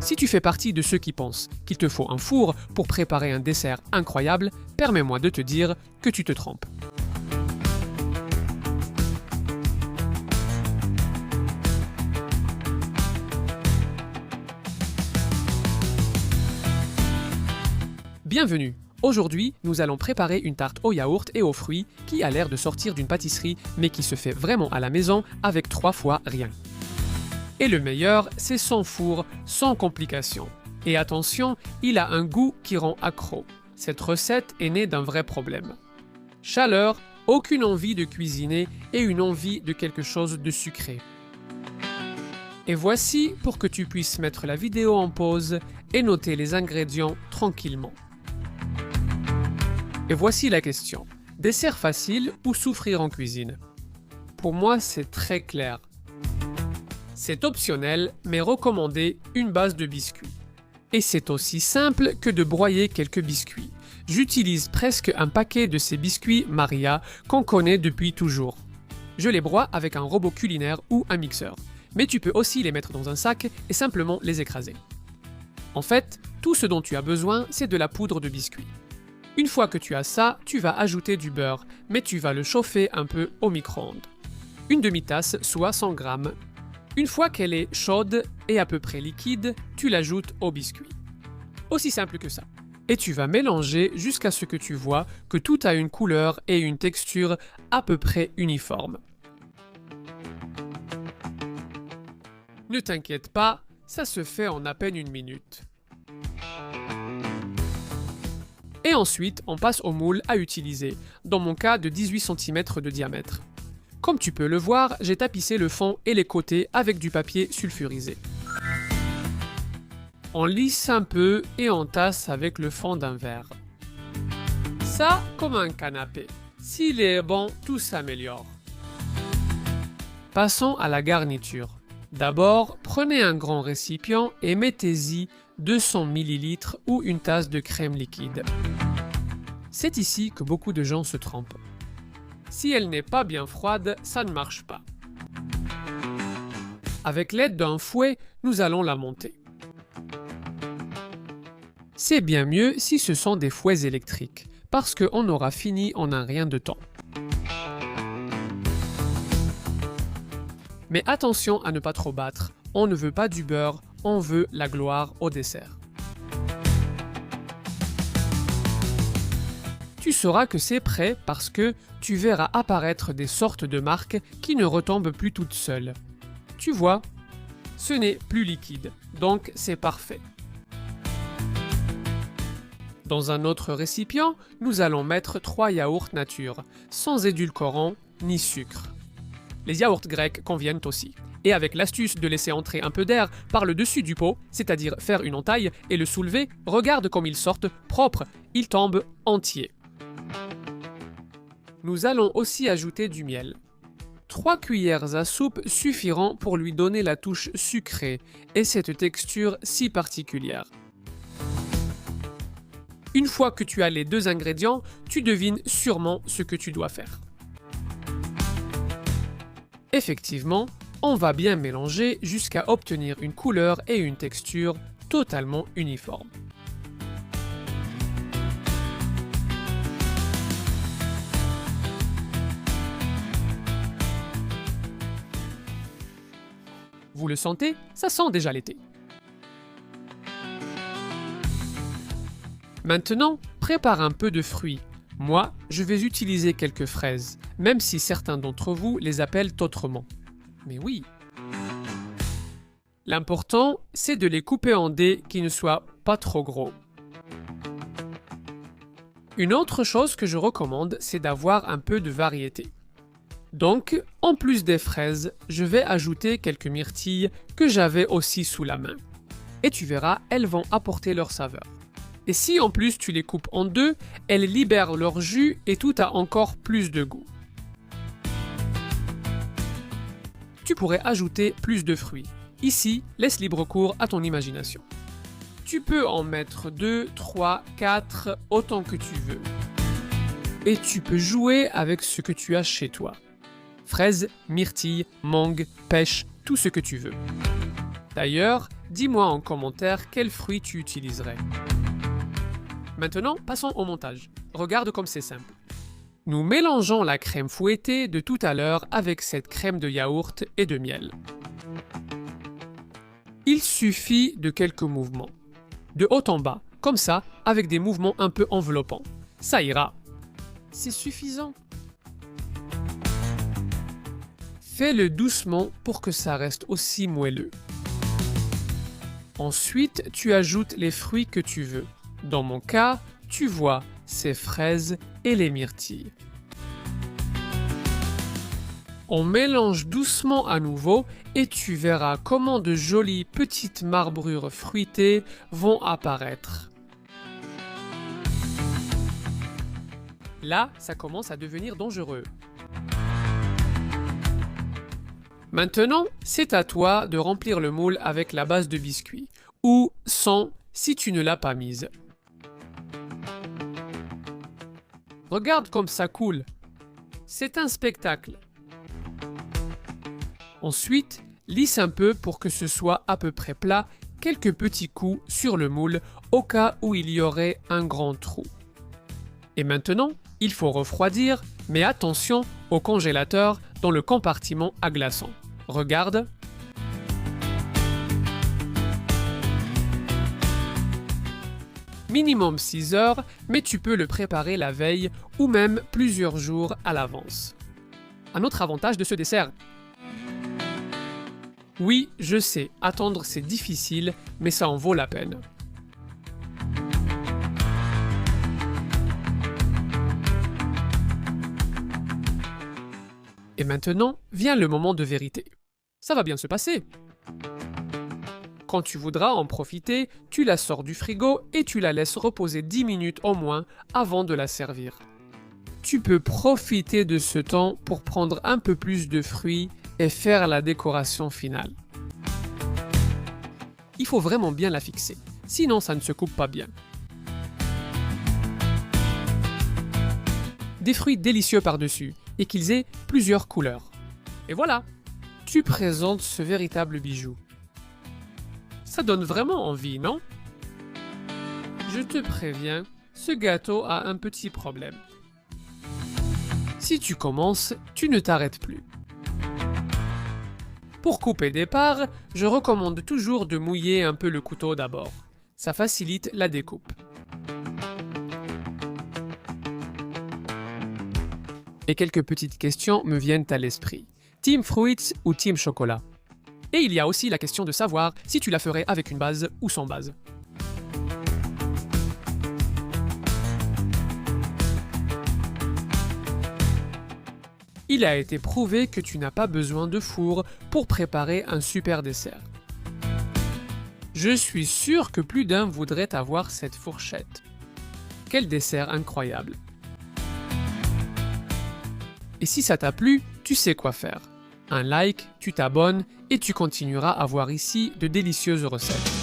Si tu fais partie de ceux qui pensent qu'il te faut un four pour préparer un dessert incroyable, permets-moi de te dire que tu te trompes. Bienvenue! Aujourd'hui, nous allons préparer une tarte au yaourt et aux fruits qui a l'air de sortir d'une pâtisserie mais qui se fait vraiment à la maison avec 3 fois rien. Et le meilleur, c'est sans four, sans complications. Et attention, il a un goût qui rend accro. Cette recette est née d'un vrai problème. Chaleur, aucune envie de cuisiner et une envie de quelque chose de sucré. Et voici pour que tu puisses mettre la vidéo en pause et noter les ingrédients tranquillement. Et voici la question. Dessert facile ou souffrir en cuisine? Pour moi, c'est très clair. C'est optionnel, mais recommandé, une base de biscuits. Et c'est aussi simple que de broyer quelques biscuits. J'utilise presque un paquet de ces biscuits Maria qu'on connaît depuis toujours. Je les broie avec un robot culinaire ou un mixeur. Mais tu peux aussi les mettre dans un sac et simplement les écraser. En fait, tout ce dont tu as besoin, c'est de la poudre de biscuits. Une fois que tu as ça, tu vas ajouter du beurre, mais tu vas le chauffer un peu au micro-ondes. Une demi-tasse, soit 100 g. Une fois qu'elle est chaude et à peu près liquide, tu l'ajoutes au biscuit. Aussi simple que ça. Et tu vas mélanger jusqu'à ce que tu vois que tout a une couleur et une texture à peu près uniformes. Ne t'inquiète pas, ça se fait en à peine 1 minute. Et ensuite, on passe au moule à utiliser, dans mon cas de 18 cm de diamètre. Comme tu peux le voir, j'ai tapissé le fond et les côtés avec du papier sulfurisé. On lisse un peu et on tasse avec le fond d'un verre. Ça, comme un canapé. S'il est bon, tout s'améliore. Passons à la garniture. D'abord, prenez un grand récipient et mettez-y 200 ml ou une tasse de crème liquide. C'est ici que beaucoup de gens se trompent. Si elle n'est pas bien froide, ça ne marche pas. Avec l'aide d'un fouet, nous allons la monter. C'est bien mieux si ce sont des fouets électriques, parce qu'on aura fini en un rien de temps. Mais attention à ne pas trop battre, on ne veut pas du beurre, on veut la gloire au dessert. Tu sauras que c'est prêt parce que tu verras apparaître des sortes de marques qui ne retombent plus toutes seules. Tu vois, ce n'est plus liquide, donc c'est parfait. Dans un autre récipient, nous allons mettre 3 yaourts nature, sans édulcorant ni sucre. Les yaourts grecs conviennent aussi. Et avec l'astuce de laisser entrer un peu d'air par le dessus du pot, c'est-à-dire faire une entaille et le soulever, regarde comme ils sortent propres, ils tombent entiers. Nous allons aussi ajouter du miel. 3 cuillères à soupe suffiront pour lui donner la touche sucrée et cette texture si particulière. Une fois que tu as les 2 ingrédients, tu devines sûrement ce que tu dois faire. Effectivement, on va bien mélanger jusqu'à obtenir une couleur et une texture totalement uniformes. Vous le sentez? Ça sent déjà l'été. Maintenant, prépare un peu de fruits. Moi, je vais utiliser quelques fraises, même si certains d'entre vous les appellent autrement. Mais oui. L'important, c'est de les couper en dés qui ne soient pas trop gros. Une autre chose que je recommande, c'est d'avoir un peu de variété. Donc, en plus des fraises, je vais ajouter quelques myrtilles que j'avais aussi sous la main. Et tu verras, elles vont apporter leur saveur. Et si en plus tu les coupes en 2, elles libèrent leur jus et tout a encore plus de goût. Tu pourrais ajouter plus de fruits. Ici, laisse libre cours à ton imagination. Tu peux en mettre 2, 3, 4, autant que tu veux. Et tu peux jouer avec ce que tu as chez toi. Fraises, myrtilles, mangue, pêche, tout ce que tu veux. D'ailleurs, dis-moi en commentaire quel fruit tu utiliserais. Maintenant, passons au montage. Regarde comme c'est simple. Nous mélangeons la crème fouettée de tout à l'heure avec cette crème de yaourt et de miel. Il suffit de quelques mouvements. De haut en bas, comme ça, avec des mouvements un peu enveloppants. Ça ira. C'est suffisant. Fais-le doucement pour que ça reste aussi moelleux. Ensuite, tu ajoutes les fruits que tu veux. Dans mon cas, tu vois ces fraises et les myrtilles. On mélange doucement à nouveau et tu verras comment de jolies petites marbrures fruitées vont apparaître. Là, ça commence à devenir dangereux. Maintenant, c'est à toi de remplir le moule avec la base de biscuit, ou sans si tu ne l'as pas mise. Regarde comme ça coule. C'est un spectacle. Ensuite, lisse un peu pour que ce soit à peu près plat, quelques petits coups sur le moule au cas où il y aurait un grand trou. Et maintenant, il faut refroidir, mais attention au congélateur dans le compartiment à glaçons. Regarde. Minimum 6 heures, mais tu peux le préparer la veille ou même plusieurs jours à l'avance. Un autre avantage de ce dessert. Oui, je sais, attendre c'est difficile, mais ça en vaut la peine. Et maintenant, vient le moment de vérité. Ça va bien se passer. Quand tu voudras en profiter, tu la sors du frigo et tu la laisses reposer 10 minutes au moins avant de la servir. Tu peux profiter de ce temps pour prendre un peu plus de fruits et faire la décoration finale. Il faut vraiment bien la fixer, sinon ça ne se coupe pas bien. Des fruits délicieux par-dessus et qu'ils aient plusieurs couleurs. Et voilà, tu présentes ce véritable bijou. Ça donne vraiment envie, non? Je te préviens, ce gâteau a un petit problème. Si tu commences, tu ne t'arrêtes plus. Pour couper des parts, je recommande toujours de mouiller un peu le couteau d'abord. Ça facilite la découpe. Et quelques petites questions me viennent à l'esprit. Team Fruits ou Team Chocolat? Et il y a aussi la question de savoir si tu la ferais avec une base ou sans base. Il a été prouvé que tu n'as pas besoin de four pour préparer un super dessert. Je suis sûr que plus d'un voudrait avoir cette fourchette. Quel dessert incroyable! Et si ça t'a plu, tu sais quoi faire. Un like, tu t'abonnes et tu continueras à voir ici de délicieuses recettes.